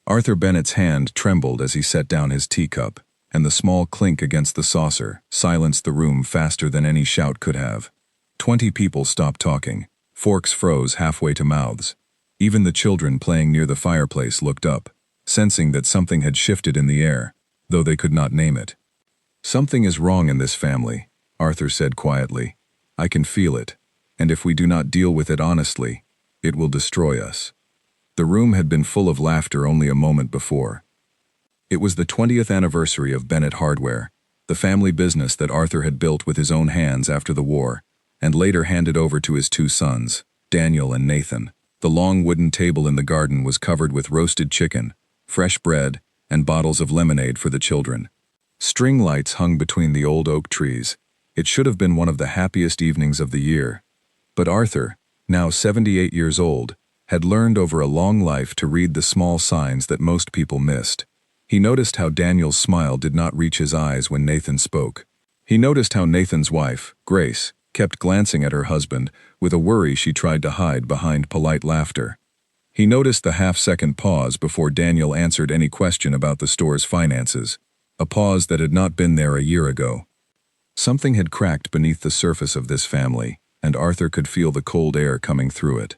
Arthur Bennett's hand trembled as he set down his teacup, and the small clink against the saucer silenced the room faster than any shout could have. 20 people stopped talking. Forks froze halfway to mouths. Even the children playing near the fireplace looked up, sensing that something had shifted in the air, though they could not name it. "Something is wrong in this family," Arthur said quietly. "I can feel it, and if we do not deal with it honestly, it will destroy us." The room had been full of laughter only a moment before. It was the 20th anniversary of Bennett Hardware, the family business that Arthur had built with his own hands after the war, and later handed over to his 2 sons, Daniel and Nathan. The long wooden table in the garden was covered with roasted chicken, fresh bread, and bottles of lemonade for the children. String lights hung between the old oak trees. It should have been one of the happiest evenings of the year. But Arthur, now 78 years old, had learned over a long life to read the small signs that most people missed. He noticed how Daniel's smile did not reach his eyes when Nathan spoke. He noticed how Nathan's wife, Grace, kept glancing at her husband with a worry she tried to hide behind polite laughter. He noticed the half-second pause before Daniel answered any question about the store's finances, a pause that had not been there a year ago. Something had cracked beneath the surface of this family, and Arthur could feel the cold air coming through it.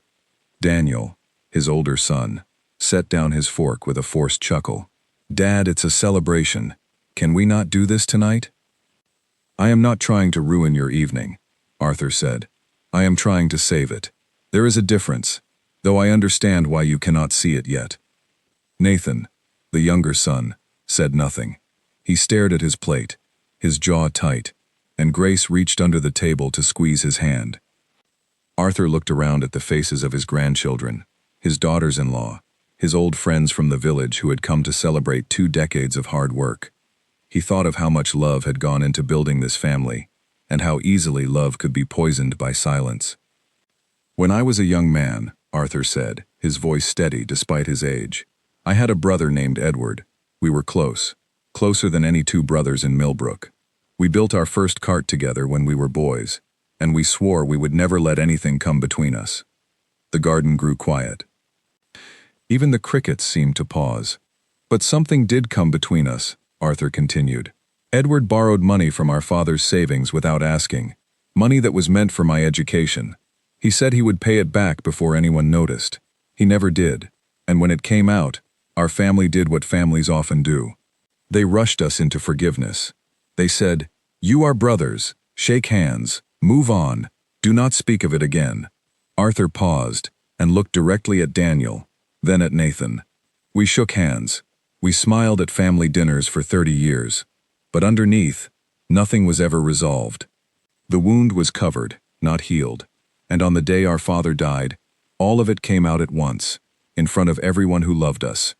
Daniel, his older son, set down his fork with a forced chuckle. "Dad, it's a celebration. Can we not do this tonight?" "I am not trying to ruin your evening," Arthur said. "I am trying to save it. There is a difference, though I understand why you cannot see it yet." Nathan, the younger son, said nothing. He stared at his plate, his jaw tight, and Grace reached under the table to squeeze his hand. Arthur looked around at the faces of his grandchildren, his daughters-in-law, his old friends from the village who had come to celebrate 2 decades of hard work. He thought of how much love had gone into building this family, and how easily love could be poisoned by silence. "When I was a young man," Arthur said, his voice steady despite his age, "I had a brother named Edward. We were close, closer than any 2 brothers in Millbrook. We built our first cart together when we were boys, and we swore we would never let anything come between us." The garden grew quiet. Even the crickets seemed to pause. "But something did come between us," Arthur continued. "Edward borrowed money from our father's savings without asking, money that was meant for my education. He said he would pay it back before anyone noticed. He never did, and when it came out, our family did what families often do. They rushed us into forgiveness. They said, 'You are brothers, shake hands, move on, do not speak of it again.'" Arthur paused and looked directly at Daniel, then at Nathan. "We shook hands. We smiled at family dinners for 30 years. But underneath, nothing was ever resolved. The wound was covered, not healed. And on the day our father died, all of it came out at once, in front of everyone who loved us.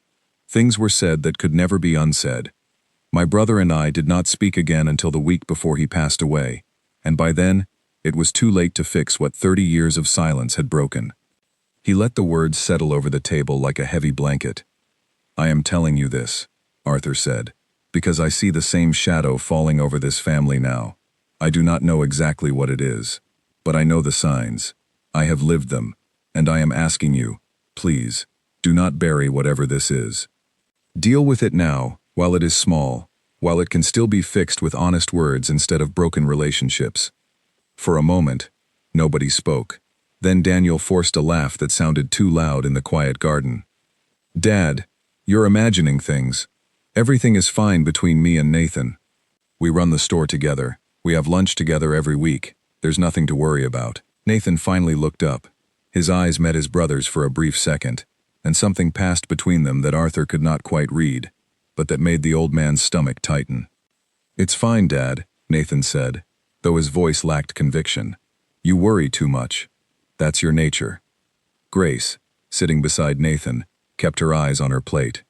Things were said that could never be unsaid. My brother and I did not speak again until the week before he passed away, and by then, it was too late to fix what 30 years of silence had broken." He let the words settle over the table like a heavy blanket. "I am telling you this," Arthur said, "because I see the same shadow falling over this family now. I do not know exactly what it is, but I know the signs. I have lived them, and I am asking you, please, do not bury whatever this is. Deal with it now, while it is small, while it can still be fixed with honest words instead of broken relationships." For a moment, nobody spoke. Then Daniel forced a laugh that sounded too loud in the quiet garden. "Dad, you're imagining things. Everything is fine between me and Nathan. We run the store together. We have lunch together every week. There's nothing to worry about." Nathan finally looked up. His eyes met his brother's for a brief second, and something passed between them that Arthur could not quite read, but that made the old man's stomach tighten. "It's fine, Dad," Nathan said, though his voice lacked conviction. "You worry too much. That's your nature." Grace, sitting beside Nathan, kept her eyes on her plate.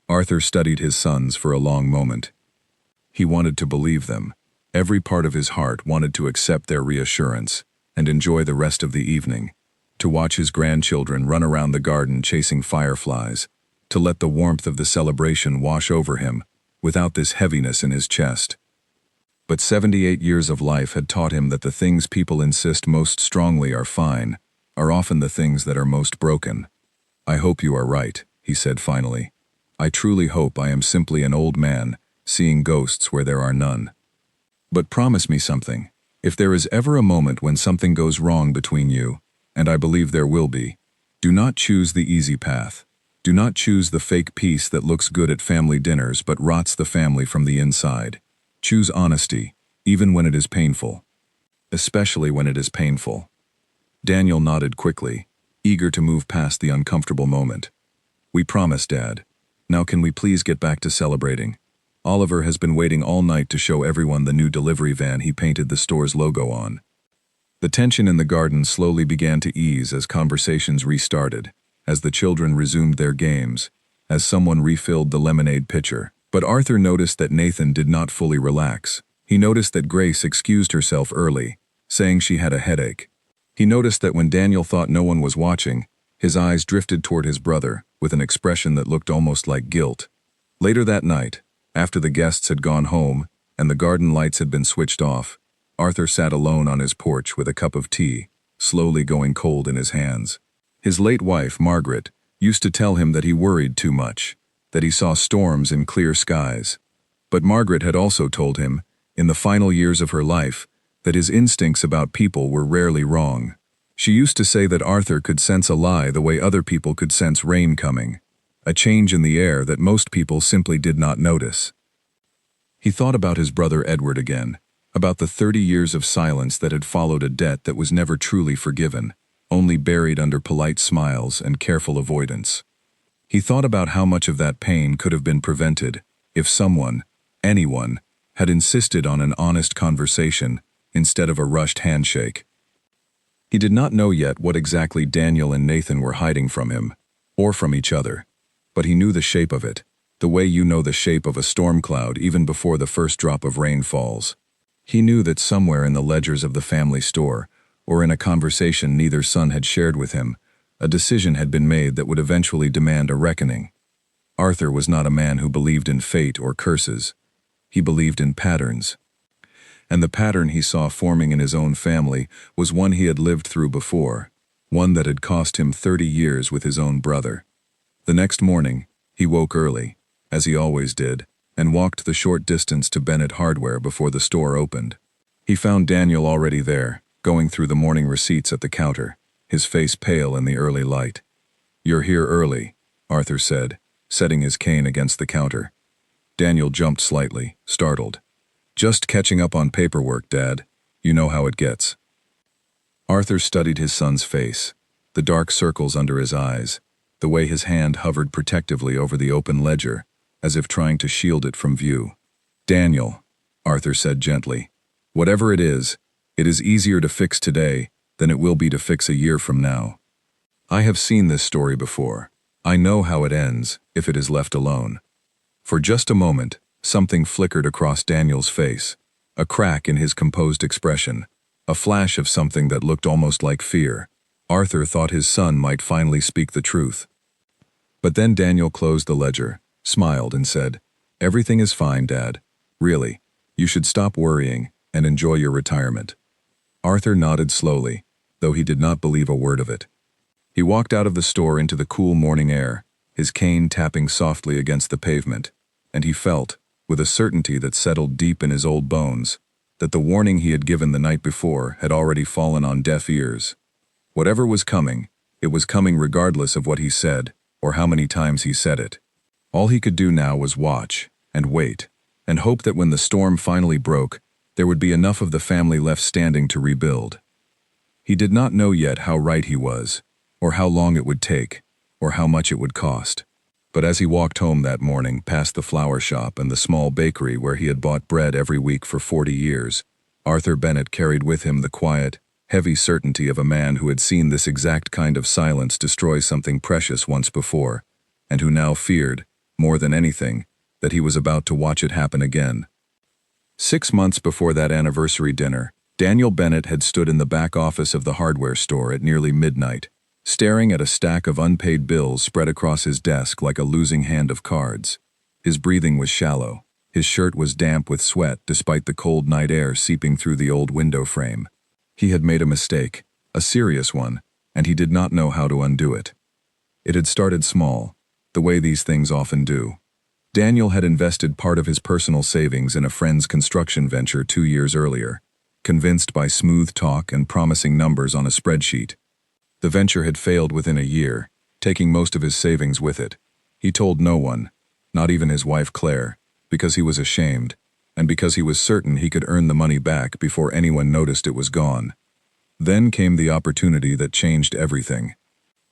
Arthur studied his sons for a long moment. He wanted to believe them. Every part of his heart wanted to accept their reassurance and enjoy the rest of the evening, to watch his grandchildren run around the garden chasing fireflies, to let the warmth of the celebration wash over him without this heaviness in his chest. But 78 years of life had taught him that the things people insist most strongly are fine are often the things that are most broken. "I hope you are right," he said finally. I truly hope I am simply an old man, seeing ghosts where there are none. But promise me something. If there is ever a moment when something goes wrong between you, and I believe there will be, do not choose the easy path. Do not choose the fake peace that looks good at family dinners but rots the family from the inside. Choose honesty, even when it is painful. Especially when it is painful. Daniel nodded quickly, eager to move past the uncomfortable moment. We promise, Dad. Now can we please get back to celebrating? Oliver has been waiting all night to show everyone the new delivery van he painted the store's logo on. The tension in the garden slowly began to ease as conversations restarted, as the children resumed their games, as someone refilled the lemonade pitcher. But Arthur noticed that Nathan did not fully relax. He noticed that Grace excused herself early, saying she had a headache. He noticed that when Daniel thought no one was watching, his eyes drifted toward his brother, with an expression that looked almost like guilt. Later that night, after the guests had gone home and the garden lights had been switched off, Arthur sat alone on his porch with a cup of tea, slowly going cold in his hands. His late wife, Margaret, used to tell him that he worried too much, that he saw storms in clear skies. But Margaret had also told him, in the final years of her life, that his instincts about people were rarely wrong. She used to say that Arthur could sense a lie the way other people could sense rain coming, a change in the air that most people simply did not notice. He thought about his brother Edward again, about the 30 years of silence that had followed a debt that was never truly forgiven, only buried under polite smiles and careful avoidance. He thought about how much of that pain could have been prevented if someone, anyone, had insisted on an honest conversation instead of a rushed handshake. He did not know yet what exactly Daniel and Nathan were hiding from him, or from each other, but he knew the shape of it, the way you know the shape of a storm cloud even before the first drop of rain falls. He knew that somewhere in the ledgers of the family store, or in a conversation neither son had shared with him, a decision had been made that would eventually demand a reckoning. Arthur was not a man who believed in fate or curses. He believed in patterns. And the pattern he saw forming in his own family was one he had lived through before, one that had cost him 30 years with his own brother. The next morning, he woke early, as he always did, and walked the short distance to Bennett Hardware before the store opened. He found Daniel already there, going through the morning receipts at the counter, his face pale in the early light. "You're here early," Arthur said, setting his cane against the counter. Daniel jumped slightly, startled. "Just catching up on paperwork, Dad. You know how it gets." Arthur studied his son's face, the dark circles under his eyes, the way his hand hovered protectively over the open ledger, as if trying to shield it from view. "Daniel," Arthur said gently, "whatever it is easier to fix today than it will be to fix a year from now. I have seen this story before. I know how it ends if it is left alone." For just a moment, something flickered across Daniel's face, a crack in his composed expression, a flash of something that looked almost like fear. Arthur thought his son might finally speak the truth. But then Daniel closed the ledger, smiled, and said, "Everything is fine, Dad. Really, you should stop worrying and enjoy your retirement." Arthur nodded slowly, though he did not believe a word of it. He walked out of the store into the cool morning air, his cane tapping softly against the pavement, and he felt, with a certainty that settled deep in his old bones, that the warning he had given the night before had already fallen on deaf ears. Whatever was coming, it was coming regardless of what he said or how many times he said it. All he could do now was watch and wait and hope that when the storm finally broke, there would be enough of the family left standing to rebuild. He did not know yet how right he was, or how long it would take, or how much it would cost. But as he walked home that morning past the flower shop and the small bakery where he had bought bread every week for 40 years, Arthur Bennett carried with him the quiet, heavy certainty of a man who had seen this exact kind of silence destroy something precious once before, and who now feared, more than anything, that he was about to watch it happen again. 6 months before that anniversary dinner, Daniel Bennett had stood in the back office of the hardware store at nearly midnight, staring at a stack of unpaid bills spread across his desk like a losing hand of cards. His breathing was shallow. His shirt was damp with sweat despite the cold night air seeping through the old window frame. He had made a mistake, a serious one, and he did not know how to undo it. It had started small. the way these things often do. Daniel had invested part of his personal savings in a friend's construction venture 2 years earlier, convinced by smooth talk and promising numbers on a spreadsheet. The venture had failed within a year, taking most of his savings with it. He told no one, not even his wife Claire, because he was ashamed, and because he was certain he could earn the money back before anyone noticed it was gone. Then came the opportunity that changed everything.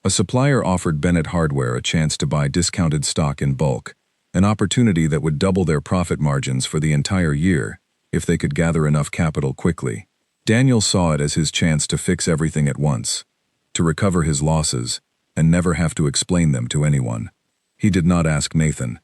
A supplier offered Bennett Hardware a chance to buy discounted stock in bulk, an opportunity that would double their profit margins for the entire year if they could gather enough capital quickly. Daniel saw it as his chance to fix everything at once, to recover his losses, and never have to explain them to anyone. He did not ask Nathan.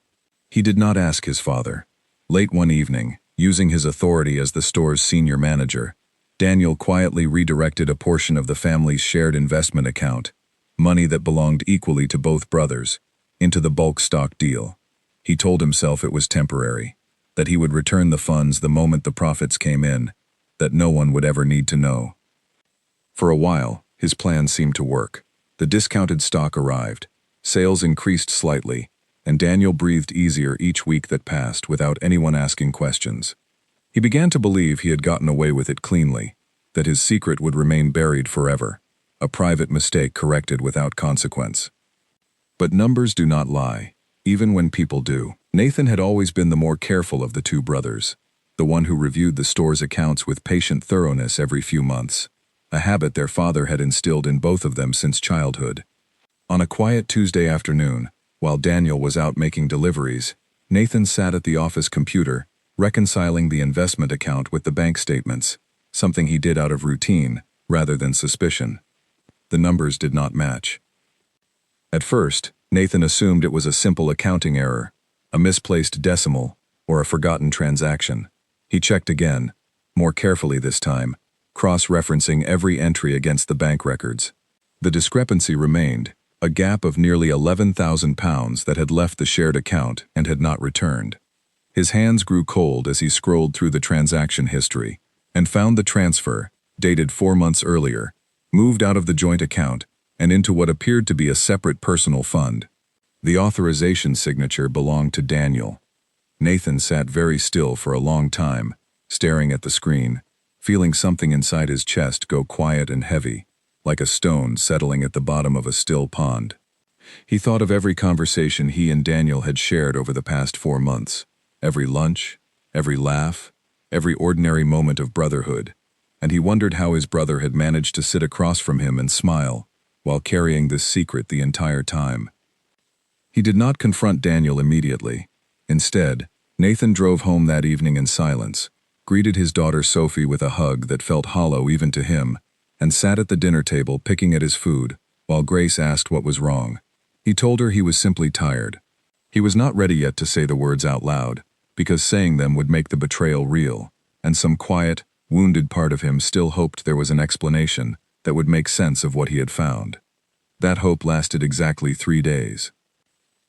He did not ask his father. Late one evening, using his authority as the store's senior manager, Daniel quietly redirected a portion of the family's shared investment account, money that belonged equally to both brothers, into the bulk stock deal. He told himself it was temporary, that he would return the funds the moment the profits came in, that no one would ever need to know. For a while, his plan seemed to work. The discounted stock arrived, sales increased slightly, and Daniel breathed easier each week that passed without anyone asking questions. He began to believe he had gotten away with it cleanly, that his secret would remain buried forever, a private mistake corrected without consequence. But numbers do not lie, even when people do. Nathan had always been the more careful of the two brothers, the one who reviewed the store's accounts with patient thoroughness every few months, a habit their father had instilled in both of them since childhood. On a quiet Tuesday afternoon, while Daniel was out making deliveries, Nathan sat at the office computer, reconciling the investment account with the bank statements, something he did out of routine rather than suspicion. The numbers did not match. At first, Nathan assumed it was a simple accounting error, a misplaced decimal, or a forgotten transaction. He checked again, more carefully this time, cross-referencing every entry against the bank records. The discrepancy remained, a gap of nearly £11,000 that had left the shared account and had not returned. His hands grew cold as he scrolled through the transaction history and found the transfer, dated 4 months earlier, moved out of the joint account and into what appeared to be a separate personal fund. The authorization signature belonged to Daniel. Nathan sat very still for a long time, staring at the screen, feeling something inside his chest go quiet and heavy, like a stone settling at the bottom of a still pond. He thought of every conversation he and Daniel had shared over the past 4 months, every lunch, every laugh, every ordinary moment of brotherhood, and he wondered how his brother had managed to sit across from him and smile, while carrying this secret the entire time. He did not confront Daniel immediately. Instead, Nathan drove home that evening in silence, greeted his daughter Sophie with a hug that felt hollow even to him, and sat at the dinner table picking at his food, while Grace asked what was wrong. He told her he was simply tired. He was not ready yet to say the words out loud, because saying them would make the betrayal real, and some quiet, wounded part of him still hoped there was an explanation that would make sense of what he had found. That hope lasted exactly 3 days.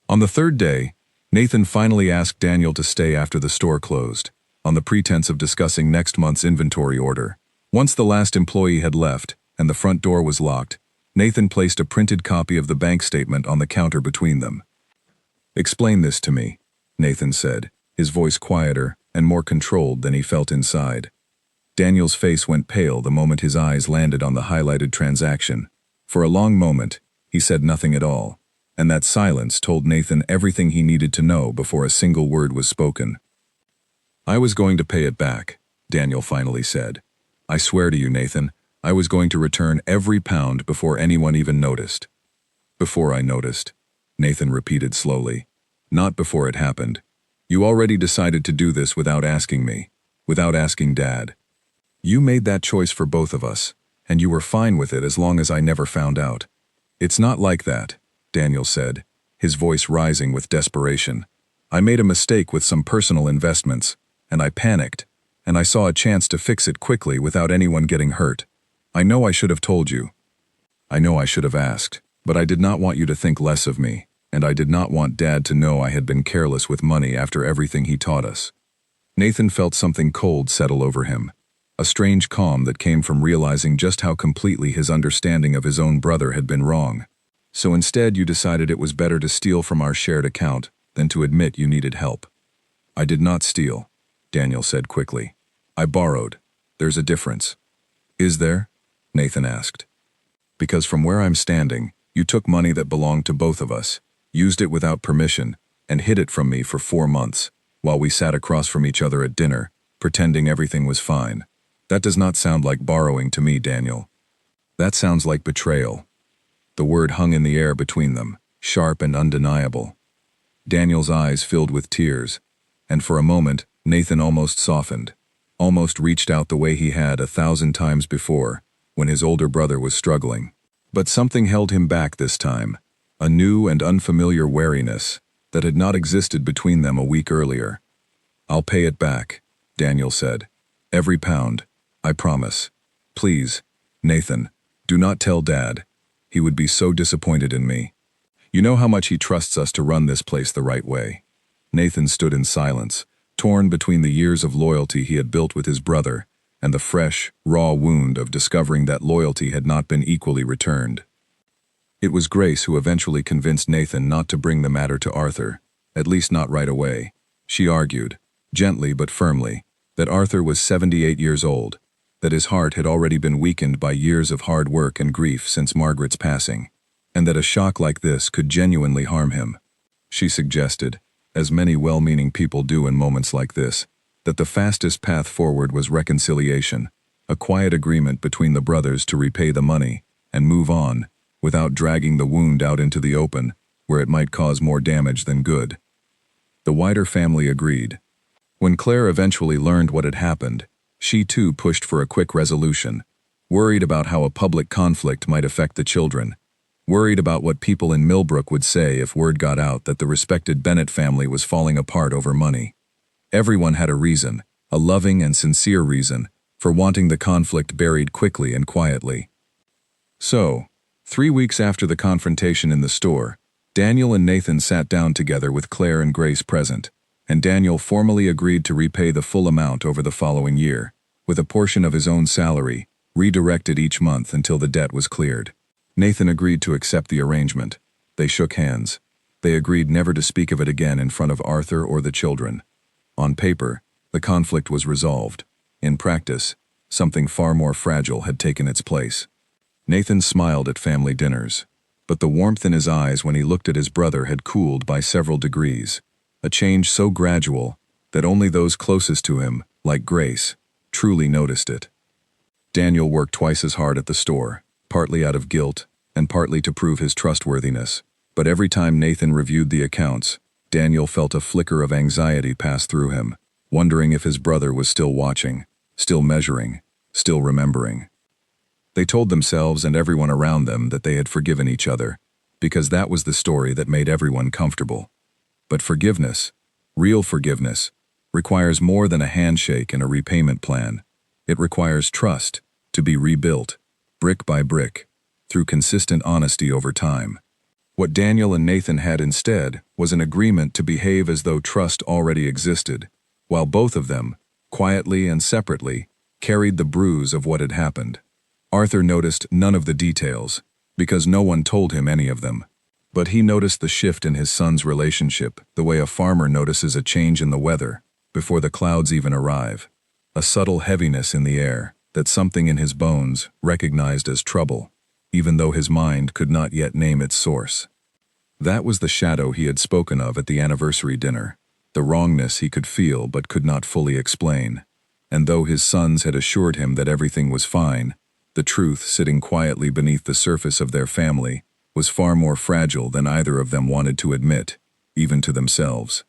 On the 3rd day, Nathan finally asked Daniel to stay after the store closed, on the pretense of discussing next month's inventory order. Once the last employee had left and the front door was locked, Nathan placed a printed copy of the bank statement on the counter between them. "Explain this to me," Nathan said, his voice quieter and more controlled than he felt inside. Daniel's face went pale the moment his eyes landed on the highlighted transaction. For a long moment, he said nothing at all, and that silence told Nathan everything he needed to know before a single word was spoken. "I was going to pay it back," Daniel finally said. "I swear to you, Nathan, I was going to return every pound before anyone even noticed." "Before I noticed," Nathan repeated slowly. "Not before it happened. You already decided to do this without asking me, without asking Dad. You made that choice for both of us, and you were fine with it as long as I never found out." "It's not like that," Daniel said, his voice rising with desperation. "I made a mistake with some personal investments, and I panicked, and I saw a chance to fix it quickly without anyone getting hurt. I know I should have told you. I know I should have asked, but I did not want you to think less of me, and I did not want Dad to know I had been careless with money after everything he taught us." Nathan felt something cold settle over him, a strange calm that came from realizing just how completely his understanding of his own brother had been wrong. So instead you decided it was better to steal from our shared account than to admit you needed help. I did not steal, Daniel said quickly. I borrowed. There's a difference. Is there? Nathan asked. Because from where I'm standing, you took money that belonged to both of us, used it without permission, and hid it from me for 4 months, while we sat across from each other at dinner, pretending everything was fine. That does not sound like borrowing to me, Daniel. That sounds like betrayal. The word hung in the air between them, sharp and undeniable. Daniel's eyes filled with tears, and for a moment, Nathan almost softened, almost reached out the way he had 1,000 times before, when his older brother was struggling. But something held him back this time, a new and unfamiliar wariness that had not existed between them a week earlier. I'll pay it back, Daniel said. Every pound, I promise. Please, Nathan, do not tell Dad. He would be so disappointed in me. You know how much he trusts us to run this place the right way. Nathan stood in silence, torn between the years of loyalty he had built with his brother and the fresh, raw wound of discovering that loyalty had not been equally returned. It was Grace who eventually convinced Nathan not to bring the matter to Arthur, at least not right away. She argued, gently but firmly, that Arthur was 78 years old, that his heart had already been weakened by years of hard work and grief since Margaret's passing, and that a shock like this could genuinely harm him. She suggested, as many well-meaning people do in moments like this, that the fastest path forward was reconciliation, a quiet agreement between the brothers to repay the money and move on, without dragging the wound out into the open, where it might cause more damage than good. The wider family agreed. When Claire eventually learned what had happened, she too pushed for a quick resolution, worried about how a public conflict might affect the children, worried about what people in Millbrook would say if word got out that the respected Bennett family was falling apart over money. Everyone had a reason, a loving and sincere reason, for wanting the conflict buried quickly and quietly. So, 3 weeks after the confrontation in the store, Daniel and Nathan sat down together with Claire and Grace present, and Daniel formally agreed to repay the full amount over the following year, with a portion of his own salary, redirected each month until the debt was cleared. Nathan agreed to accept the arrangement. They shook hands. They agreed never to speak of it again in front of Arthur or the children. On paper, the conflict was resolved. In practice, something far more fragile had taken its place. Nathan smiled at family dinners, but the warmth in his eyes when he looked at his brother had cooled by several degrees, a change so gradual that only those closest to him, like Grace, truly noticed it. Daniel worked twice as hard at the store, partly out of guilt and partly to prove his trustworthiness, but every time Nathan reviewed the accounts, Daniel felt a flicker of anxiety pass through him, wondering if his brother was still watching, still measuring, still remembering. They told themselves and everyone around them that they had forgiven each other, because that was the story that made everyone comfortable. But forgiveness, real forgiveness, requires more than a handshake and a repayment plan. It requires trust to be rebuilt, brick by brick, through consistent honesty over time. What Daniel and Nathan had instead was an agreement to behave as though trust already existed, while both of them, quietly and separately, carried the bruise of what had happened. Arthur noticed none of the details, because no one told him any of them. But he noticed the shift in his son's relationship, the way a farmer notices a change in the weather, before the clouds even arrive. A subtle heaviness in the air, that something in his bones recognized as trouble, even though his mind could not yet name its source. That was the shadow he had spoken of at the anniversary dinner, the wrongness he could feel but could not fully explain. And though his sons had assured him that everything was fine, the truth sitting quietly beneath the surface of their family was far more fragile than either of them wanted to admit, even to themselves.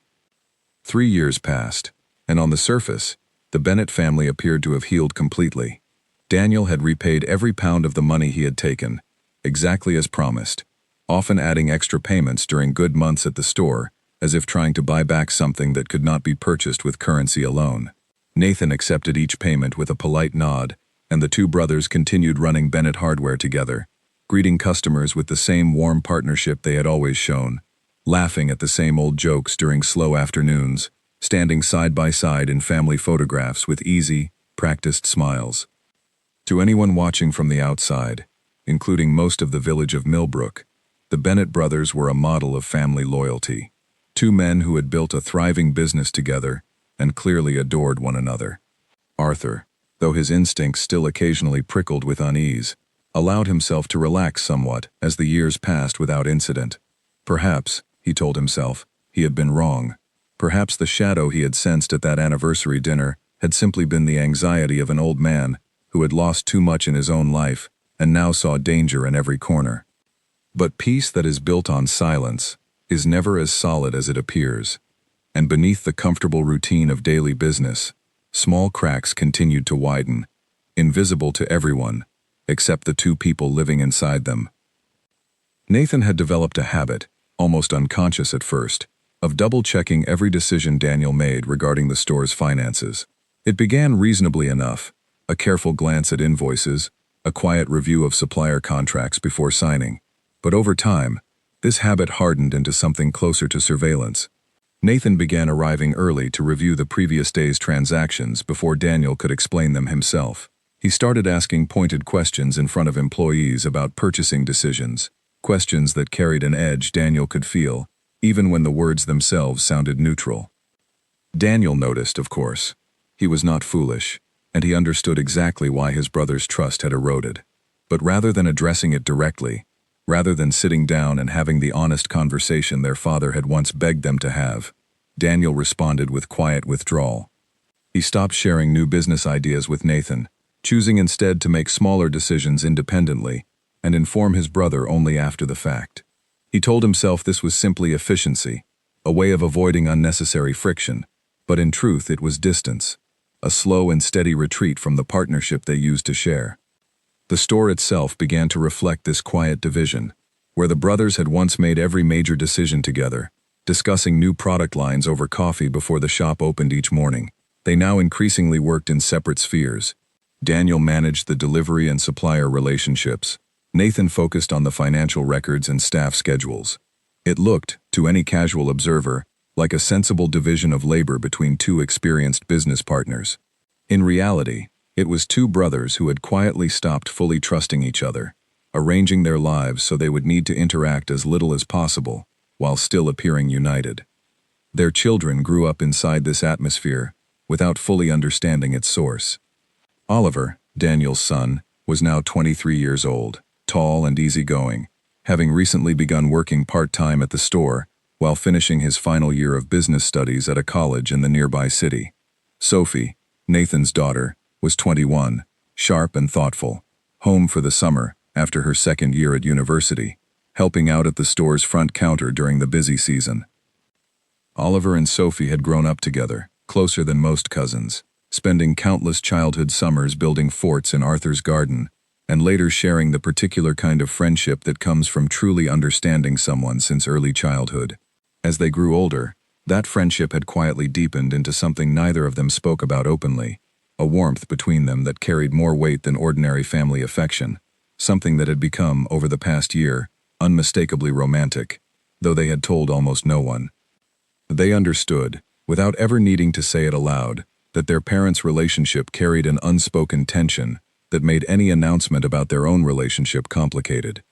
3 years passed, and on the surface, the Bennett family appeared to have healed completely. Daniel had repaid every pound of the money he had taken, exactly as promised, often adding extra payments during good months at the store, as if trying to buy back something that could not be purchased with currency alone. Nathan accepted each payment with a polite nod, and the two brothers continued running Bennett Hardware together, greeting customers with the same warm partnership they had always shown, laughing at the same old jokes during slow afternoons, standing side by side in family photographs with easy, practiced smiles. To anyone watching from the outside, including most of the village of Millbrook, The Bennett brothers were a model of family loyalty. Two men who had built a thriving business together and clearly adored one another. Arthur, though his instincts still occasionally prickled with unease, allowed himself to relax somewhat as the years passed without incident. Perhaps, he told himself, he had been wrong. Perhaps the shadow he had sensed at that anniversary dinner had simply been the anxiety of an old man who had lost too much in his own life and now saw danger in every corner. But peace that is built on silence is never as solid as it appears, and beneath the comfortable routine of daily business, small cracks continued to widen, invisible to everyone, except the two people living inside them. Nathan had developed a habit, almost unconscious at first, of double-checking every decision Daniel made regarding the store's finances. It began reasonably enough, a careful glance at invoices, a quiet review of supplier contracts before signing. But over time, this habit hardened into something closer to surveillance. Nathan began arriving early to review the previous day's transactions before Daniel could explain them himself. He started asking pointed questions in front of employees about purchasing decisions, questions that carried an edge Daniel could feel, even when the words themselves sounded neutral. Daniel noticed, of course. He was not foolish, and he understood exactly why his brother's trust had eroded. But rather than addressing it directly, rather than sitting down and having the honest conversation their father had once begged them to have, Daniel responded with quiet withdrawal. He stopped sharing new business ideas with Nathan, choosing instead to make smaller decisions independently and inform his brother only after the fact. He told himself this was simply efficiency, a way of avoiding unnecessary friction, but in truth it was distance, a slow and steady retreat from the partnership they used to share. The store itself began to reflect this quiet division, where the brothers had once made every major decision together, discussing new product lines over coffee before the shop opened each morning. They now increasingly worked in separate spheres. Daniel managed the delivery and supplier relationships. Nathan focused on the financial records and staff schedules. It looked, to any casual observer, like a sensible division of labor between two experienced business partners. In reality, it was two brothers who had quietly stopped fully trusting each other, arranging their lives so they would need to interact as little as possible, while still appearing united. Their children grew up inside this atmosphere, without fully understanding its source. Oliver, Daniel's son, was now 23 years old, tall and easygoing, having recently begun working part-time at the store while finishing his final year of business studies at a college in the nearby city. Sophie, Nathan's daughter, was 21, sharp and thoughtful, home for the summer after her second year at university, helping out at the store's front counter during the busy season. Oliver and Sophie had grown up together, closer than most cousins, spending countless childhood summers building forts in Arthur's garden, and later sharing the particular kind of friendship that comes from truly understanding someone since early childhood. As they grew older, that friendship had quietly deepened into something neither of them spoke about openly, a warmth between them that carried more weight than ordinary family affection, something that had become, over the past year, unmistakably romantic, though they had told almost no one. They understood, without ever needing to say it aloud, that their parents' relationship carried an unspoken tension that made any announcement about their own relationship complicated.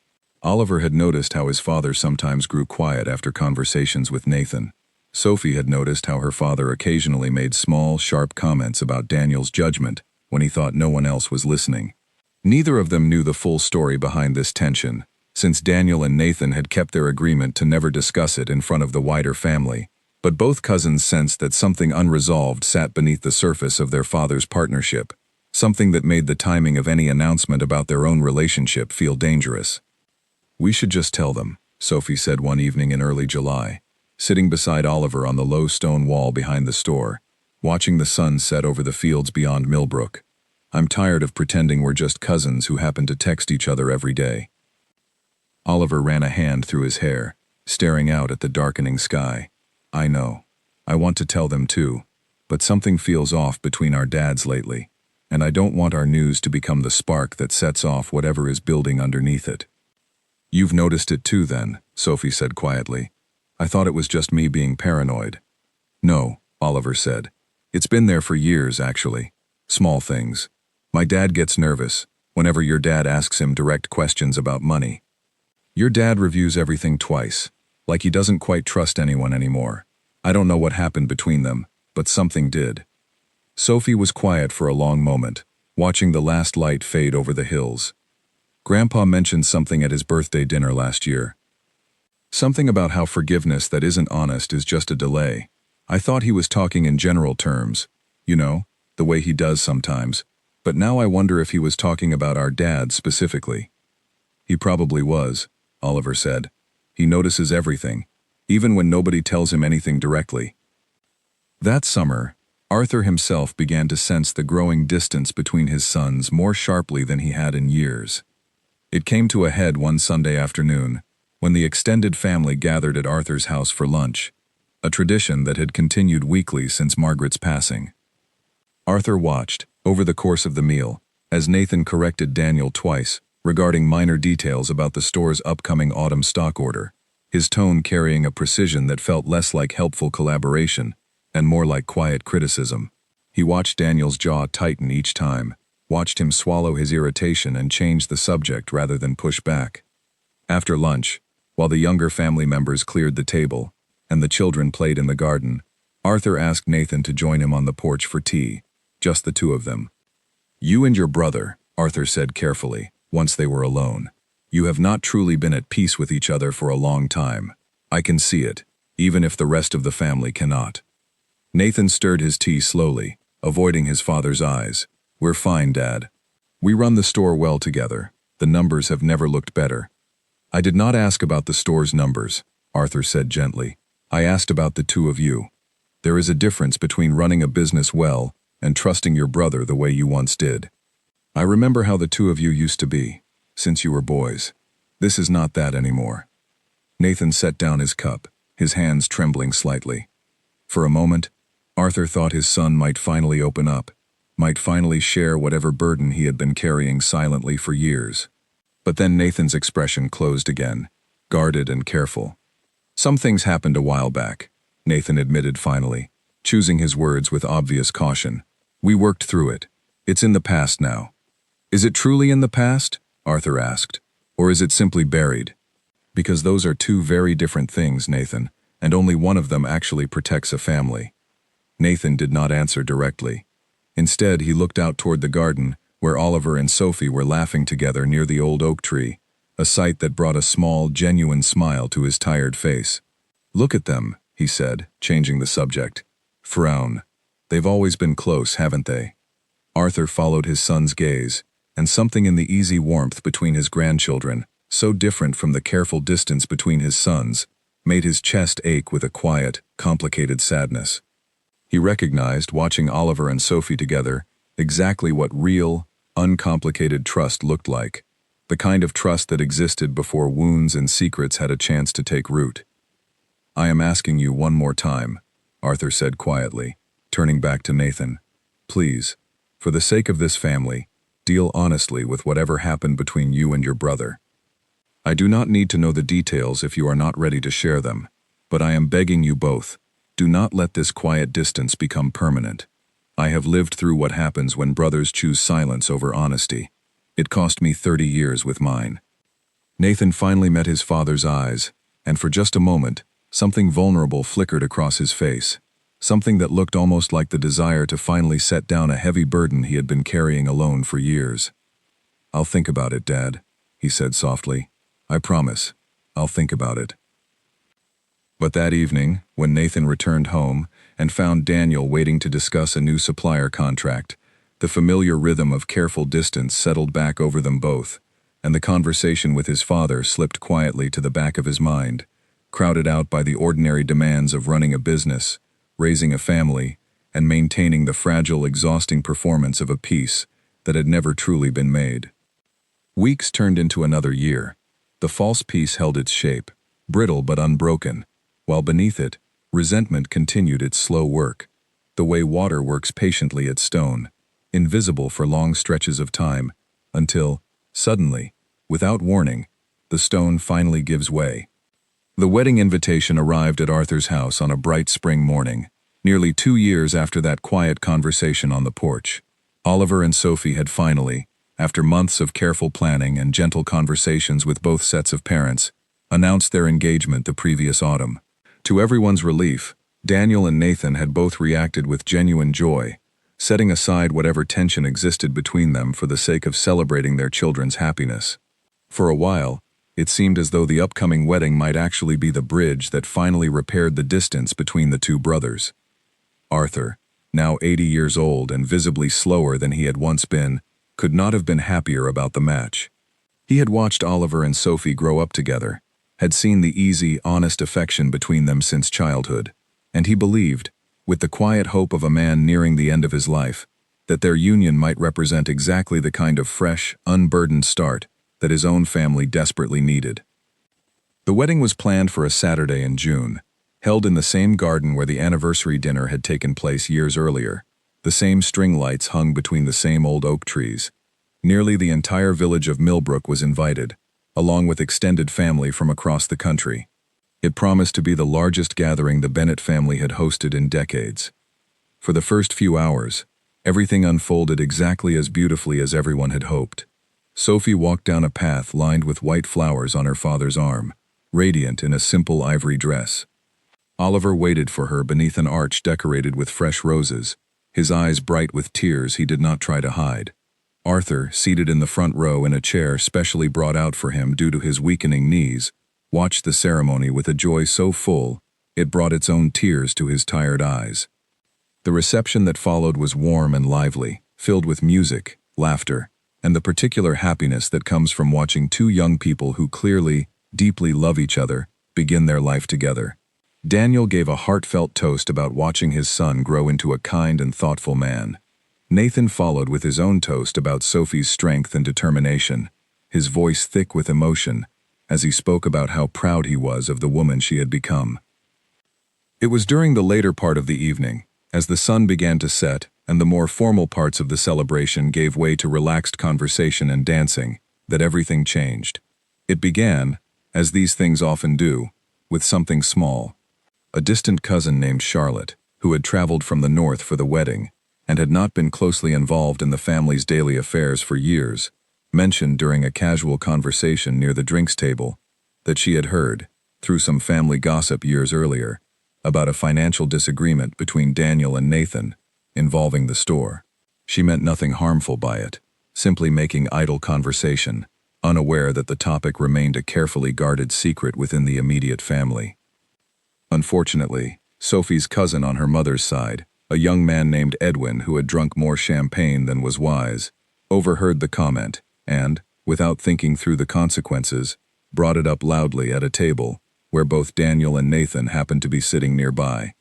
Oliver had noticed how his father sometimes grew quiet after conversations with Nathan. Sophie had noticed how her father occasionally made small, sharp comments about Daniel's judgment when he thought no one else was listening. Neither of them knew the full story behind this tension, since Daniel and Nathan had kept their agreement to never discuss it in front of the wider family, but both cousins sensed that something unresolved sat beneath the surface of their father's partnership, something that made the timing of any announcement about their own relationship feel dangerous. "We should just tell them," Sophie said one evening in early July, sitting beside Oliver on the low stone wall behind the store, watching the sun set over the fields beyond Millbrook. "I'm tired of pretending we're just cousins who happen to text each other every day." Oliver ran a hand through his hair, staring out at the darkening sky. "I know. I want to tell them too, but something feels off between our dads lately, and I don't want our news to become the spark that sets off whatever is building underneath it." "You've noticed it too then," Sophie said quietly. "I thought it was just me being paranoid." "No," Oliver said. "It's been there for years, actually. Small things. My dad gets nervous whenever your dad asks him direct questions about money." Your dad reviews everything twice, like he doesn't quite trust anyone anymore. I don't know what happened between them, but something did. Sophie was quiet for a long moment, watching the last light fade over the hills. Grandpa mentioned something at his birthday dinner last year. Something about how forgiveness that isn't honest is just a delay. I thought he was talking in general terms, you know, the way he does sometimes, but now I wonder if he was talking about our dad specifically. He probably was, Oliver said. He notices everything, even when nobody tells him anything directly. That summer, Arthur himself began to sense the growing distance between his sons more sharply than he had in years. It came to a head one Sunday afternoon, when the extended family gathered at Arthur's house for lunch, a tradition that had continued weekly since Margaret's passing. Arthur watched, over the course of the meal, as Nathan corrected Daniel twice regarding minor details about the store's upcoming autumn stock order, his tone carrying a precision that felt less like helpful collaboration and more like quiet criticism. He watched Daniel's jaw tighten each time, watched him swallow his irritation and change the subject rather than push back. After lunch, while the younger family members cleared the table and the children played in the garden, Arthur asked Nathan to join him on the porch for tea, just the two of them. "You and your brother," Arthur said carefully, once they were alone. "You have not truly been at peace with each other for a long time. I can see it, even if the rest of the family cannot." Nathan stirred his tea slowly, avoiding his father's eyes. "We're fine, Dad. We run the store well together. The numbers have never looked better." "I did not ask about the store's numbers," Arthur said gently. "I asked about the two of you. There is a difference between running a business well and trusting your brother the way you once did. I remember how the two of you used to be, since you were boys. This is not that anymore." Nathan set down his cup, his hands trembling slightly. For a moment, Arthur thought his son might finally open up, might finally share whatever burden he had been carrying silently for years. But then Nathan's expression closed again, guarded and careful. "Some things happened a while back," Nathan admitted finally, choosing his words with obvious caution. "We worked through it. It's in the past now." "Is it truly in the past?" Arthur asked. "Or is it simply buried?" "Because those are two very different things, Nathan, and only one of them actually protects a family." Nathan did not answer directly. Instead, he looked out toward the garden, where Oliver and Sophie were laughing together near the old oak tree, a sight that brought a small, genuine smile to his tired face. "Look at them," he said, changing the subject. "Frown. They've always been close, haven't they?" Arthur followed his son's gaze, and something in the easy warmth between his grandchildren, so different from the careful distance between his sons, made his chest ache with a quiet, complicated sadness. He recognized, watching Oliver and Sophie together, exactly what real, uncomplicated trust looked like, the kind of trust that existed before wounds and secrets had a chance to take root. "I am asking you one more time," Arthur said quietly, turning back to Nathan. "Please, for the sake of this family, deal honestly with whatever happened between you and your brother. I do not need to know the details if you are not ready to share them, but I am begging you both, do not let this quiet distance become permanent. I have lived through what happens when brothers choose silence over honesty. It cost me 30 years with mine." Nathan finally met his father's eyes, and for just a moment, something vulnerable flickered across his face, something that looked almost like the desire to finally set down a heavy burden he had been carrying alone for years. "I'll think about it, Dad," he said softly. "I promise, I'll think about it." But that evening, when Nathan returned home and found Daniel waiting to discuss a new supplier contract, the familiar rhythm of careful distance settled back over them both, and the conversation with his father slipped quietly to the back of his mind, crowded out by the ordinary demands of running a business, raising a family, and maintaining the fragile, exhausting performance of a piece that had never truly been made. Weeks turned into another year. The false piece held its shape, brittle but unbroken, while beneath it, resentment continued its slow work, the way water works patiently at stone, invisible for long stretches of time, until, suddenly, without warning, the stone finally gives way. The wedding invitation arrived at Arthur's house on a bright spring morning, nearly 2 years after that quiet conversation on the porch. Oliver and Sophie had finally, after months of careful planning and gentle conversations with both sets of parents, announced their engagement the previous autumn. To everyone's relief, Daniel and Nathan had both reacted with genuine joy, setting aside whatever tension existed between them for the sake of celebrating their children's happiness. For a while, it seemed as though the upcoming wedding might actually be the bridge that finally repaired the distance between the two brothers. Arthur, now 80 years old and visibly slower than he had once been, could not have been happier about the match. He had watched Oliver and Sophie grow up together, had seen the easy, honest affection between them since childhood, and he believed, with the quiet hope of a man nearing the end of his life, that their union might represent exactly the kind of fresh, unburdened start that his own family desperately needed. The wedding was planned for a Saturday in June, held in the same garden where the anniversary dinner had taken place years earlier. The same string lights hung between the same old oak trees. Nearly the entire village of Millbrook was invited, along with extended family from across the country. It promised to be the largest gathering the Bennett family had hosted in decades. For the first few hours, everything unfolded exactly as beautifully as everyone had hoped. Sophie walked down a path lined with white flowers on her father's arm, radiant in a simple ivory dress. Oliver waited for her beneath an arch decorated with fresh roses, his eyes bright with tears he did not try to hide. Arthur, seated in the front row in a chair specially brought out for him due to his weakening knees, watched the ceremony with a joy so full it brought its own tears to his tired eyes. The reception that followed was warm and lively, filled with music, laughter, and the particular happiness that comes from watching two young people who clearly, deeply love each other begin their life together. Daniel gave a heartfelt toast about watching his son grow into a kind and thoughtful man. Nathan followed with his own toast about Sophie's strength and determination, his voice thick with emotion, as he spoke about how proud he was of the woman she had become. It was during the later part of the evening, as the sun began to set and the more formal parts of the celebration gave way to relaxed conversation and dancing, that everything changed. It began, as these things often do, with something small. A distant cousin named Charlotte, who had traveled from the north for the wedding, and had not been closely involved in the family's daily affairs for years, mentioned during a casual conversation near the drinks table that she had heard, through some family gossip years earlier, about a financial disagreement between Daniel and Nathan involving the store. She meant nothing harmful by it, simply making idle conversation, unaware that the topic remained a carefully guarded secret within the immediate family. Unfortunately, Sophie's cousin on her mother's side, a young man named Edwin who had drunk more champagne than was wise, overheard the comment and, without thinking through the consequences, brought it up loudly at a table where both Daniel and Nathan happened to be sitting nearby.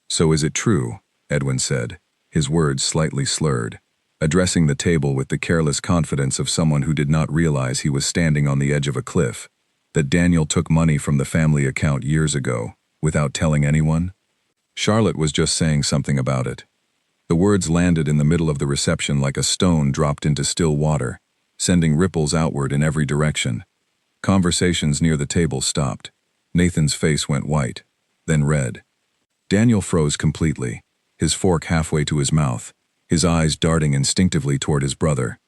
"So is it true," Edwin said, his words slightly slurred, addressing the table with the careless confidence of someone who did not realize he was standing on the edge of a cliff, "that Daniel took money from the family account years ago, without telling anyone?" Charlotte was just saying something about it. The words landed in the middle of the reception like a stone dropped into still water, sending ripples outward in every direction. Conversations near the table stopped. Nathan's face went white, then red. Daniel froze completely, his fork halfway to his mouth, his eyes darting instinctively toward his brother.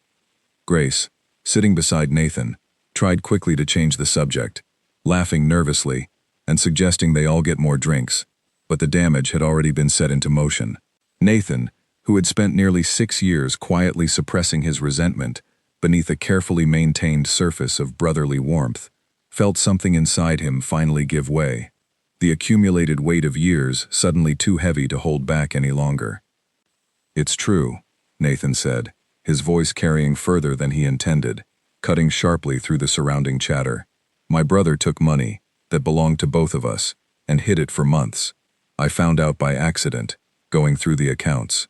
Grace, sitting beside Nathan, tried quickly to change the subject, laughing nervously and suggesting they all get more drinks, but the damage had already been set into motion. Nathan, who had spent nearly 6 years quietly suppressing his resentment beneath a carefully maintained surface of brotherly warmth, felt something inside him finally give way, the accumulated weight of years suddenly too heavy to hold back any longer. "It's true," Nathan said, his voice carrying further than he intended, cutting sharply through the surrounding chatter. "My brother took money that belonged to both of us and hid it for months. I found out by accident, going through the accounts.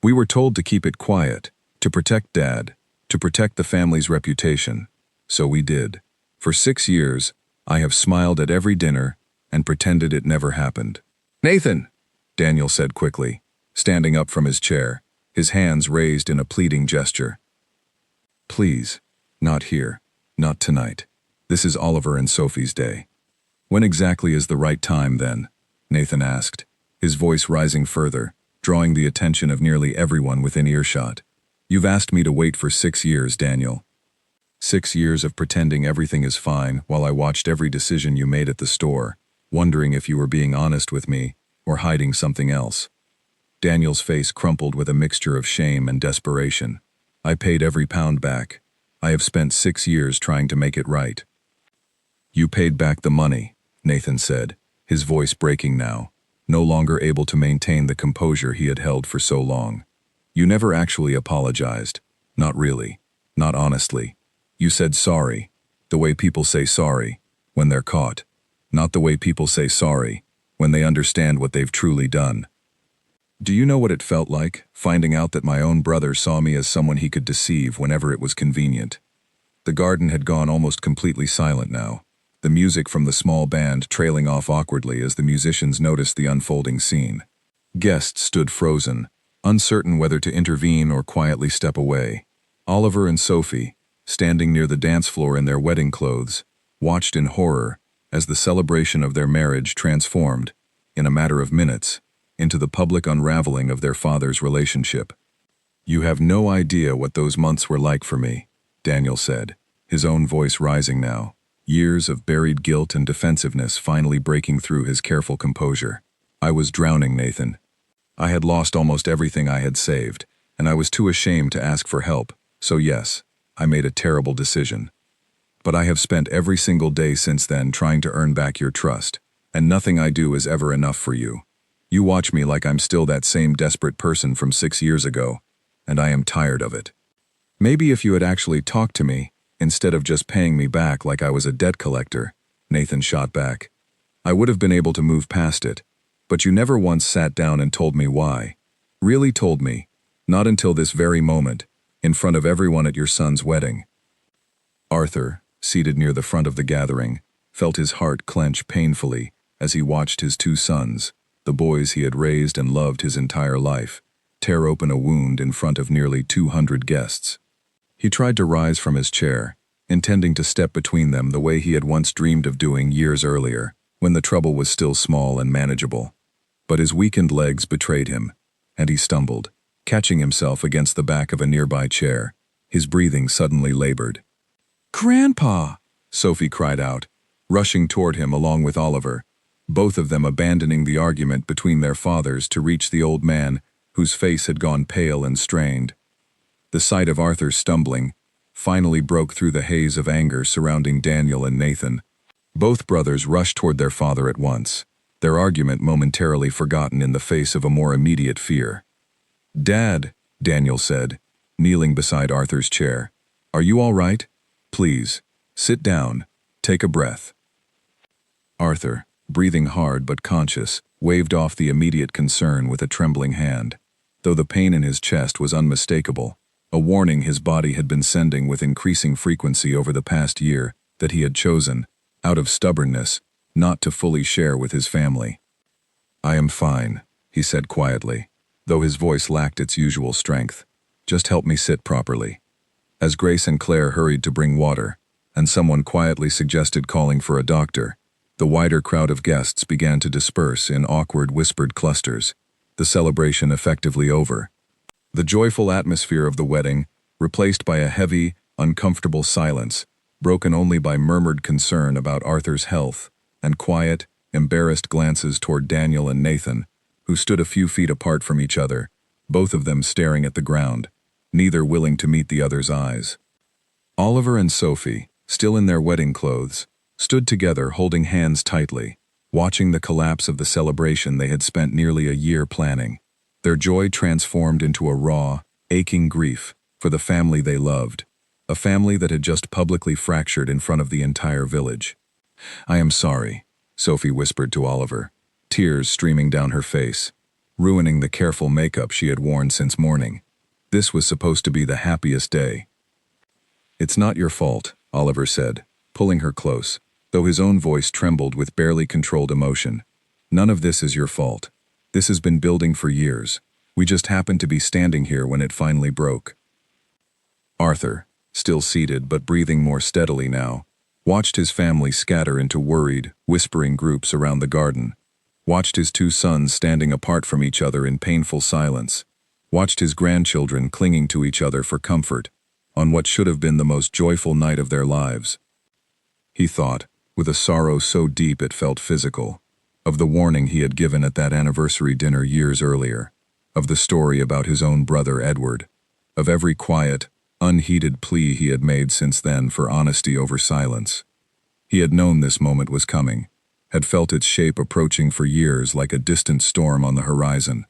We were told to keep it quiet, to protect Dad, to protect the family's reputation. So we did. For 6 years, I have smiled at every dinner and pretended it never happened." "Nathan," Daniel said quickly, standing up from his chair, his hands raised in a pleading gesture. "Please, not here, not tonight. This is Oliver and Sophie's day." "When exactly is the right time, then?" Nathan asked, his voice rising further, drawing the attention of nearly everyone within earshot. You've asked me to wait for 6 years, Daniel. 6 years of pretending everything is fine while I watched every decision you made at the store, wondering if you were being honest with me or hiding something else. Daniel's face crumpled with a mixture of shame and desperation. I paid every pound back. I have spent 6 years trying to make it right. You paid back the money, Nathan said, his voice breaking now, no longer able to maintain the composure he had held for so long. You never actually apologized. Not really. Not honestly. You said sorry, the way people say sorry, when they're caught. Not the way people say sorry, when they understand what they've truly done. Do you know what it felt like, finding out that my own brother saw me as someone he could deceive whenever it was convenient? The garden had gone almost completely silent now, the music from the small band trailing off awkwardly as the musicians noticed the unfolding scene. Guests stood frozen, uncertain whether to intervene or quietly step away. Oliver and Sophie, standing near the dance floor in their wedding clothes, watched in horror as the celebration of their marriage transformed, in a matter of minutes, into the public unraveling of their father's relationship. You have no idea what those months were like for me, Daniel said, his own voice rising now, years of buried guilt and defensiveness finally breaking through his careful composure. I was drowning, Nathan. I had lost almost everything I had saved, and I was too ashamed to ask for help, so yes, I made a terrible decision. But I have spent every single day since then trying to earn back your trust, and nothing I do is ever enough for you. You watch me like I'm still that same desperate person from 6 years ago, and I am tired of it. Maybe if you had actually talked to me, instead of just paying me back like I was a debt collector, Nathan shot back, I would have been able to move past it, but you never once sat down and told me why. Really told me, not until this very moment, in front of everyone at your son's wedding. Arthur, seated near the front of the gathering, felt his heart clench painfully as he watched his 2 sons, the boys he had raised and loved his entire life, tear open a wound in front of nearly 200 guests. He tried to rise from his chair, intending to step between them the way he had once dreamed of doing years earlier, when the trouble was still small and manageable. But his weakened legs betrayed him, and he stumbled, catching himself against the back of a nearby chair, his breathing suddenly labored. "Grandpa!" Sophie cried out, rushing toward him along with Oliver, both of them abandoning the argument between their fathers to reach the old man, whose face had gone pale and strained. The sight of Arthur stumbling finally broke through the haze of anger surrounding Daniel and Nathan. Both brothers rushed toward their father at once, their argument momentarily forgotten in the face of a more immediate fear. "Dad," Daniel said, kneeling beside Arthur's chair, "are you all right? Please, sit down, take a breath." Arthur, breathing hard but conscious, waved off the immediate concern with a trembling hand. Though the pain in his chest was unmistakable, a warning his body had been sending with increasing frequency over the past year that he had chosen, out of stubbornness, not to fully share with his family. "I am fine," he said quietly, though his voice lacked its usual strength. "Just help me sit properly." As Grace and Claire hurried to bring water, and someone quietly suggested calling for a doctor, the wider crowd of guests began to disperse in awkward whispered clusters, the celebration effectively over. The joyful atmosphere of the wedding, replaced by a heavy, uncomfortable silence, broken only by murmured concern about Arthur's health, and quiet, embarrassed glances toward Daniel and Nathan, who stood a few feet apart from each other, both of them staring at the ground, neither willing to meet the other's eyes. Oliver and Sophie, still in their wedding clothes, stood together holding hands tightly, watching the collapse of the celebration they had spent nearly a year planning. Their joy transformed into a raw, aching grief for the family they loved, a family that had just publicly fractured in front of the entire village. "I am sorry," Sophie whispered to Oliver, tears streaming down her face, ruining the careful makeup she had worn since morning. This was supposed to be the happiest day. "It's not your fault," Oliver said, pulling her close, though his own voice trembled with barely controlled emotion. "None of this is your fault. This has been building for years. We just happened to be standing here when it finally broke." Arthur, still seated but breathing more steadily now, watched his family scatter into worried, whispering groups around the garden, watched his 2 sons standing apart from each other in painful silence, watched his grandchildren clinging to each other for comfort, on what should have been the most joyful night of their lives. He thought, with a sorrow so deep it felt physical, of the warning he had given at that anniversary dinner years earlier, of the story about his own brother Edward, of every quiet, unheeded plea he had made since then for honesty over silence. He had known this moment was coming, had felt its shape approaching for years like a distant storm on the horizon.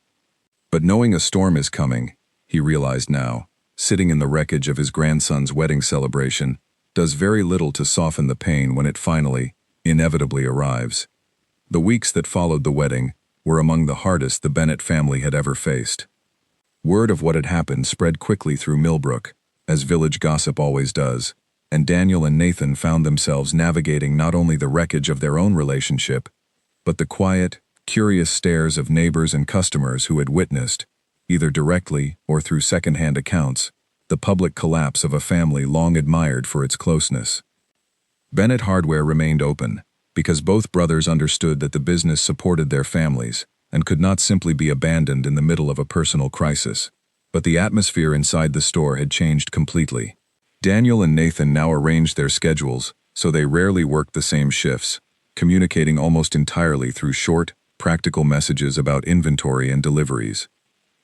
But knowing a storm is coming, he realized now, sitting in the wreckage of his grandson's wedding celebration, does very little to soften the pain when it finally, inevitably arrives. The weeks that followed the wedding were among the hardest the Bennett family had ever faced. Word of what had happened spread quickly through Millbrook, as village gossip always does, and Daniel and Nathan found themselves navigating not only the wreckage of their own relationship, but the quiet, curious stares of neighbors and customers who had witnessed, either directly or through second-hand accounts, the public collapse of a family long admired for its closeness. Bennett Hardware remained open, because both brothers understood that the business supported their families and could not simply be abandoned in the middle of a personal crisis. But the atmosphere inside the store had changed completely. Daniel and Nathan now arranged their schedules so they rarely worked the same shifts, communicating almost entirely through short, practical messages about inventory and deliveries.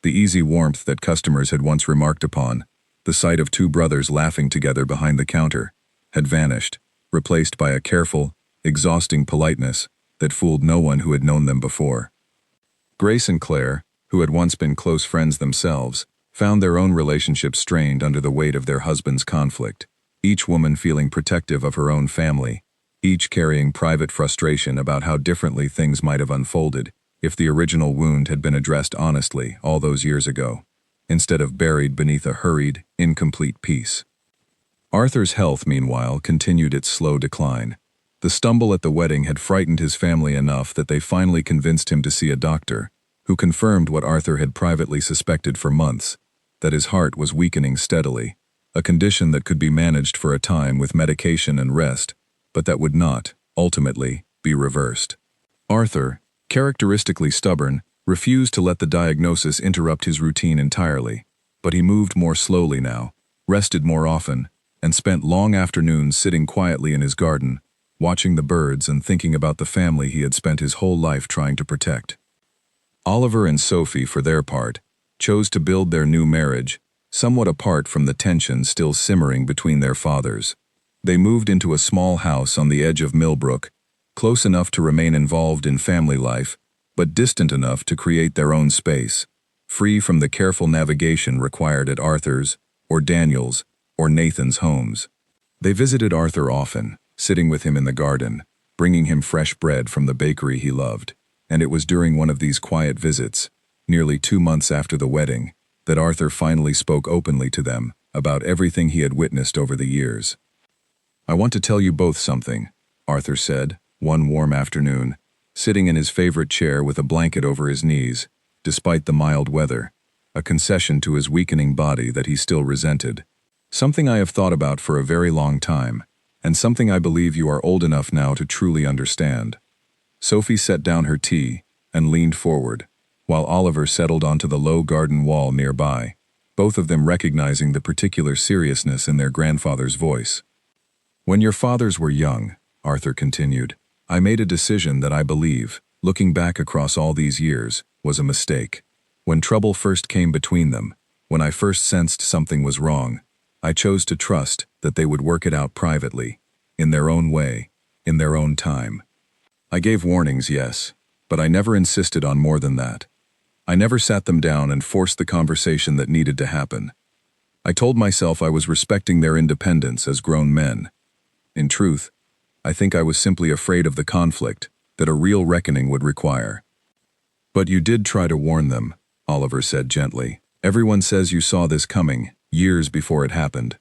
The easy warmth that customers had once remarked upon, the sight of two brothers laughing together behind the counter, had vanished, replaced by a careful, exhausting politeness that fooled no one who had known them before. Grace and Claire, who had once been close friends themselves, found their own relationship strained under the weight of their husband's conflict, each woman feeling protective of her own family, each carrying private frustration about how differently things might have unfolded if the original wound had been addressed honestly all those years ago, instead of buried beneath a hurried, incomplete peace. Arthur's health, meanwhile, continued its slow decline. The stumble at the wedding had frightened his family enough that they finally convinced him to see a doctor, who confirmed what Arthur had privately suspected for months, that his heart was weakening steadily, a condition that could be managed for a time with medication and rest, but that would not, ultimately, be reversed. Arthur, characteristically stubborn, refused to let the diagnosis interrupt his routine entirely, but he moved more slowly now, rested more often, and spent long afternoons sitting quietly in his garden, watching the birds and thinking about the family he had spent his whole life trying to protect. Oliver and Sophie, for their part, chose to build their new marriage, somewhat apart from the tension still simmering between their fathers. They moved into a small house on the edge of Millbrook, close enough to remain involved in family life, but distant enough to create their own space, free from the careful navigation required at Arthur's, or Daniel's, or Nathan's homes. They visited Arthur often, sitting with him in the garden, bringing him fresh bread from the bakery he loved, and it was during one of these quiet visits, nearly 2 months after the wedding, that Arthur finally spoke openly to them about everything he had witnessed over the years. "I want to tell you both something," Arthur said, one warm afternoon, sitting in his favorite chair with a blanket over his knees, despite the mild weather, a concession to his weakening body that he still resented. "Something I have thought about for a very long time, and something I believe you are old enough now to truly understand." Sophie set down her tea and leaned forward, while Oliver settled onto the low garden wall nearby, both of them recognizing the particular seriousness in their grandfather's voice. "When your fathers were young," Arthur continued, "I made a decision that I believe, looking back across all these years, was a mistake. When trouble first came between them, when I first sensed something was wrong, I chose to trust that they would work it out privately, in their own way, in their own time. I gave warnings, yes, but I never insisted on more than that. I never sat them down and forced the conversation that needed to happen. I told myself I was respecting their independence as grown men. In truth, I think I was simply afraid of the conflict that a real reckoning would require." "But you did try to warn them," Oliver said gently. "Everyone says you saw this coming, years before it happened."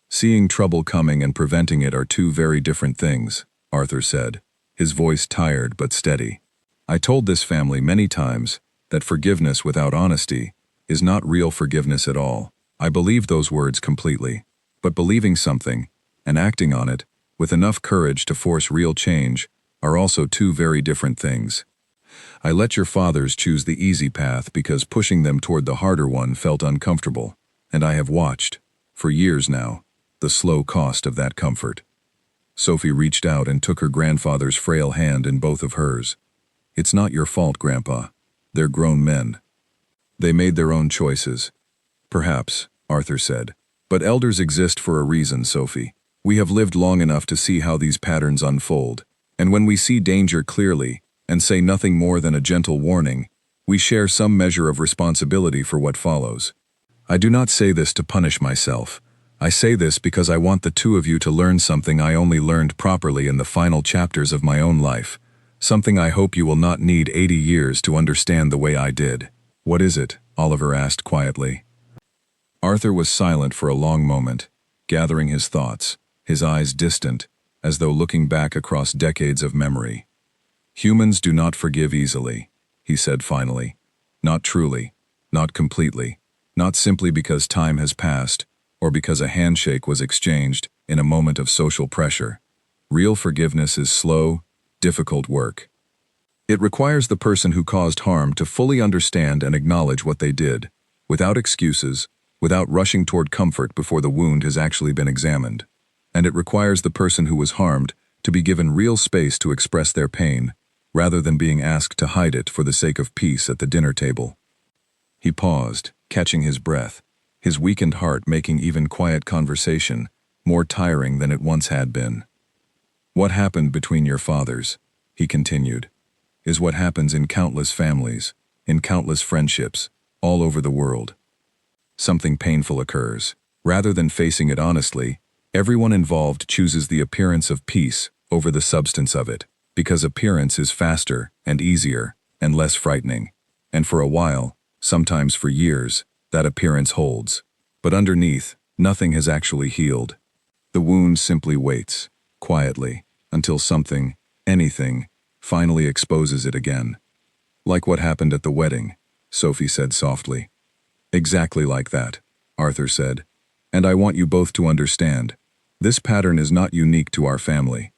"Seeing trouble coming and preventing it are two very different things," Arthur said, his voice tired but steady. "I told this family many times that forgiveness without honesty is not real forgiveness at all. I believe those words completely. But believing something, and acting on it, with enough courage to force real change, are also two very different things. I let your fathers choose the easy path because pushing them toward the harder one felt uncomfortable, and I have watched, for years now, the slow cost of that comfort. Sophie reached out and took her grandfather's frail hand in both of hers. It's not your fault, Grandpa. They're grown men. They made their own choices. Perhaps, Arthur said. But elders exist for a reason, Sophie. We have lived long enough to see how these patterns unfold, and when we see danger clearly, and say nothing more than a gentle warning, we share some measure of responsibility for what follows. I do not say this to punish myself. I say this because I want the two of you to learn something I only learned properly in the final chapters of my own life, something I hope you will not need 80 years to understand the way I did. What is it? Oliver asked quietly. Arthur was silent for a long moment, gathering his thoughts, his eyes distant, as though looking back across decades of memory. Humans do not forgive easily, he said finally. Not truly, not completely, not simply because time has passed, or because a handshake was exchanged in a moment of social pressure. Real forgiveness is slow, difficult work. It requires the person who caused harm to fully understand and acknowledge what they did, without excuses, without rushing toward comfort before the wound has actually been examined. And it requires the person who was harmed to be given real space to express their pain, rather than being asked to hide it for the sake of peace at the dinner table. He paused, catching his breath, his weakened heart making even quiet conversation more tiring than it once had been. What happened between your fathers, he continued, is what happens in countless families, in countless friendships, all over the world. Something painful occurs. Rather than facing it honestly, everyone involved chooses the appearance of peace over the substance of it, because appearance is faster and easier and less frightening. And for a while, sometimes for years, that appearance holds. But underneath, nothing has actually healed. The wound simply waits, quietly, until something, anything, finally exposes it again. Like what happened at the wedding, Sophie said softly. Exactly like that, Arthur said. And I want you both to understand, this pattern is not unique to our family.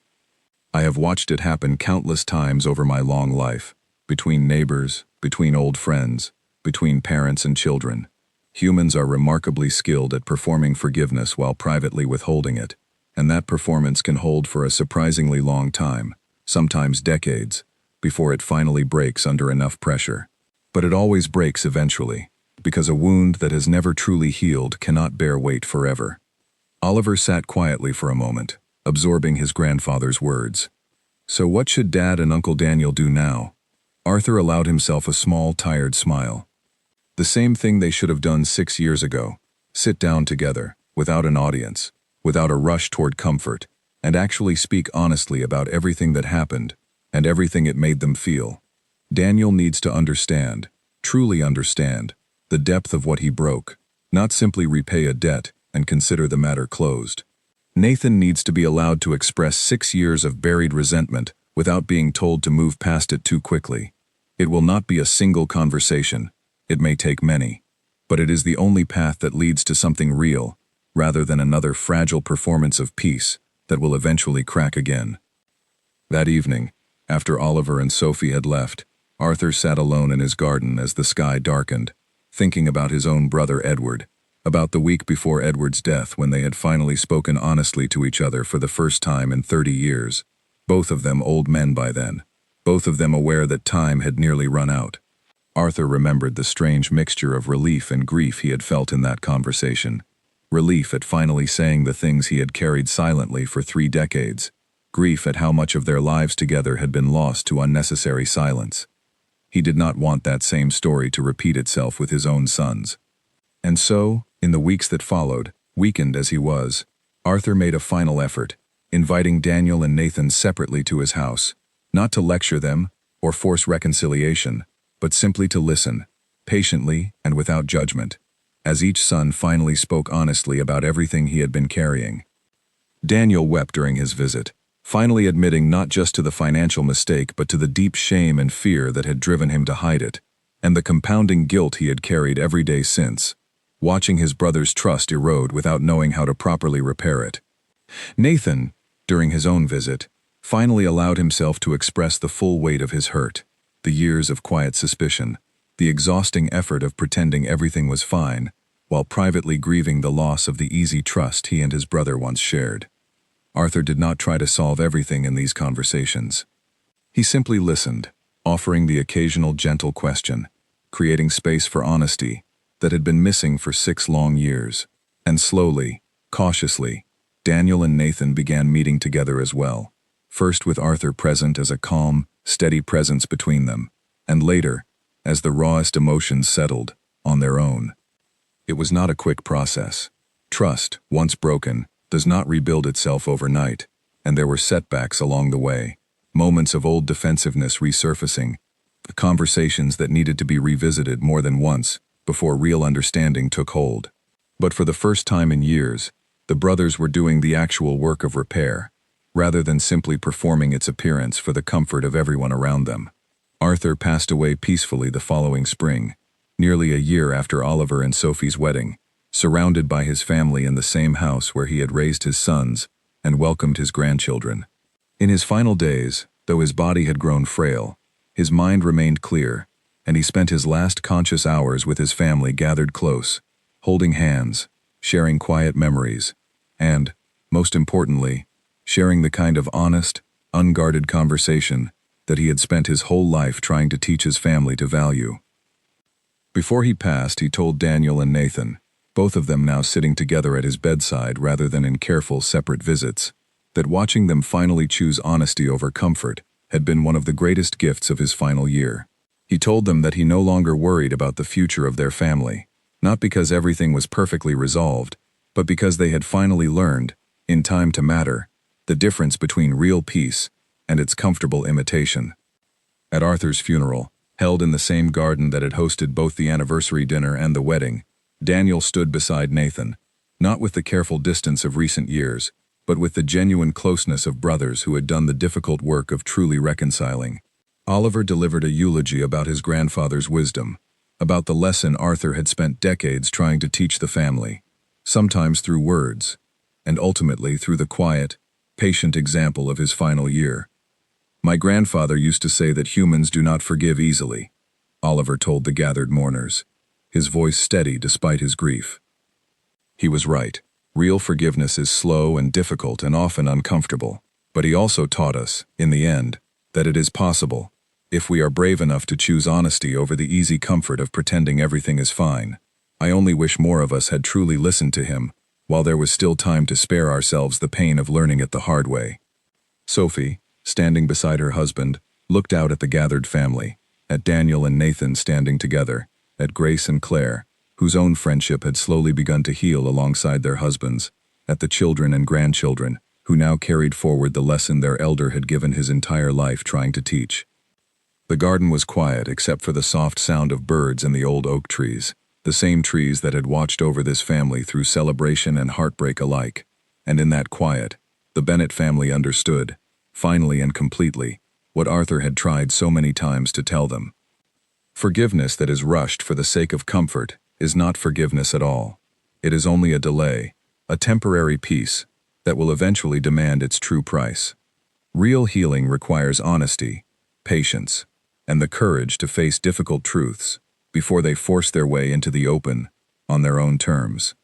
I have watched it happen countless times over my long life, between neighbors, between old friends, between parents and children. Humans are remarkably skilled at performing forgiveness while privately withholding it, and that performance can hold for a surprisingly long time, sometimes decades, before it finally breaks under enough pressure. But it always breaks eventually, because a wound that has never truly healed cannot bear weight forever. Oliver sat quietly for a moment, absorbing his grandfather's words. So what should Dad and Uncle Daniel do now? Arthur allowed himself a small, tired smile. The same thing they should have done 6 years ago. Sit down together, without an audience, without a rush toward comfort, and actually speak honestly about everything that happened, and everything it made them feel. Daniel needs to understand, truly understand, the depth of what he broke, not simply repay a debt and consider the matter closed. Nathan needs to be allowed to express 6 years of buried resentment without being told to move past it too quickly. It will not be a single conversation. It may take many, but it is the only path that leads to something real, rather than another fragile performance of peace that will eventually crack again. That evening, after Oliver and Sophie had left, Arthur sat alone in his garden as the sky darkened, thinking about his own brother Edward, about the week before Edward's death when they had finally spoken honestly to each other for the first time in 30 years, both of them old men by then, both of them aware that time had nearly run out. Arthur remembered the strange mixture of relief and grief he had felt in that conversation. Relief at finally saying the things he had carried silently for 3 decades. Grief at how much of their lives together had been lost to unnecessary silence. He did not want that same story to repeat itself with his own sons. And so, in the weeks that followed, weakened as he was, Arthur made a final effort, inviting Daniel and Nathan separately to his house, not to lecture them or force reconciliation, but simply to listen, patiently and without judgment, as each son finally spoke honestly about everything he had been carrying. Daniel wept during his visit, finally admitting not just to the financial mistake but to the deep shame and fear that had driven him to hide it, and the compounding guilt he had carried every day since, watching his brother's trust erode without knowing how to properly repair it. Nathan, during his own visit, finally allowed himself to express the full weight of his hurt. the years of quiet suspicion, the exhausting effort of pretending everything was fine, while privately grieving the loss of the easy trust he and his brother once shared. Arthur did not try to solve everything in these conversations. He simply listened, offering the occasional gentle question, creating space for honesty that had been missing for 6 long years. And slowly, cautiously, Daniel and Nathan began meeting together as well, first with Arthur present as a calm, steady presence between them, and later, as the rawest emotions settled, on their own. It was not a quick process. Trust, once broken, does not rebuild itself overnight, and there were setbacks along the way, moments of old defensiveness resurfacing, conversations that needed to be revisited more than once before real understanding took hold. But for the first time in years, the brothers were doing the actual work of repair, rather than simply performing its appearance for the comfort of everyone around them. Arthur passed away peacefully the following spring, nearly a year after Oliver and Sophie's wedding, surrounded by his family in the same house where he had raised his sons and welcomed his grandchildren. In his final days, though his body had grown frail, his mind remained clear, and he spent his last conscious hours with his family gathered close, holding hands, sharing quiet memories, and, most importantly, sharing the kind of honest, unguarded conversation that he had spent his whole life trying to teach his family to value. Before he passed, he told Daniel and Nathan, both of them now sitting together at his bedside rather than in careful separate visits, that watching them finally choose honesty over comfort had been one of the greatest gifts of his final year. He told them that he no longer worried about the future of their family, not because everything was perfectly resolved, but because they had finally learned, in time to matter, the difference between real peace and its comfortable imitation. At Arthur's funeral, held in the same garden that had hosted both the anniversary dinner and the wedding, Daniel stood beside Nathan, not with the careful distance of recent years, but with the genuine closeness of brothers who had done the difficult work of truly reconciling. Oliver delivered a eulogy about his grandfather's wisdom, about the lesson Arthur had spent decades trying to teach the family, sometimes through words, and ultimately through the quiet, patient example of his final year. "My grandfather used to say that humans do not forgive easily," Oliver told the gathered mourners, his voice steady despite his grief. He was right. Real forgiveness is slow and difficult and often uncomfortable, but he also taught us, in the end, that it is possible, if we are brave enough to choose honesty over the easy comfort of pretending everything is fine. I only wish more of us had truly listened to him, while there was still time to spare ourselves the pain of learning it the hard way. Sophie, standing beside her husband, looked out at the gathered family, at Daniel and Nathan standing together, at Grace and Claire, whose own friendship had slowly begun to heal alongside their husbands, at the children and grandchildren, who now carried forward the lesson their elder had given his entire life trying to teach. The garden was quiet except for the soft sound of birds in the old oak trees, the same trees that had watched over this family through celebration and heartbreak alike. And in that quiet, the Bennett family understood, finally and completely, what Arthur had tried so many times to tell them. Forgiveness that is rushed for the sake of comfort is not forgiveness at all. It is only a delay, a temporary peace, that will eventually demand its true price. Real healing requires honesty, patience, and the courage to face difficult truths before they force their way into the open on their own terms.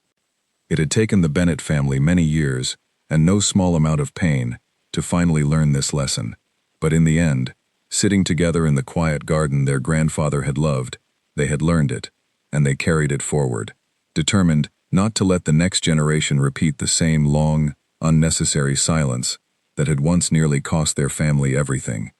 It had taken the Bennett family many years and no small amount of pain to finally learn this lesson, but in the end, sitting together in the quiet garden their grandfather had loved, they had learned it, and they carried it forward, determined not to let the next generation repeat the same long, unnecessary silence that had once nearly cost their family everything.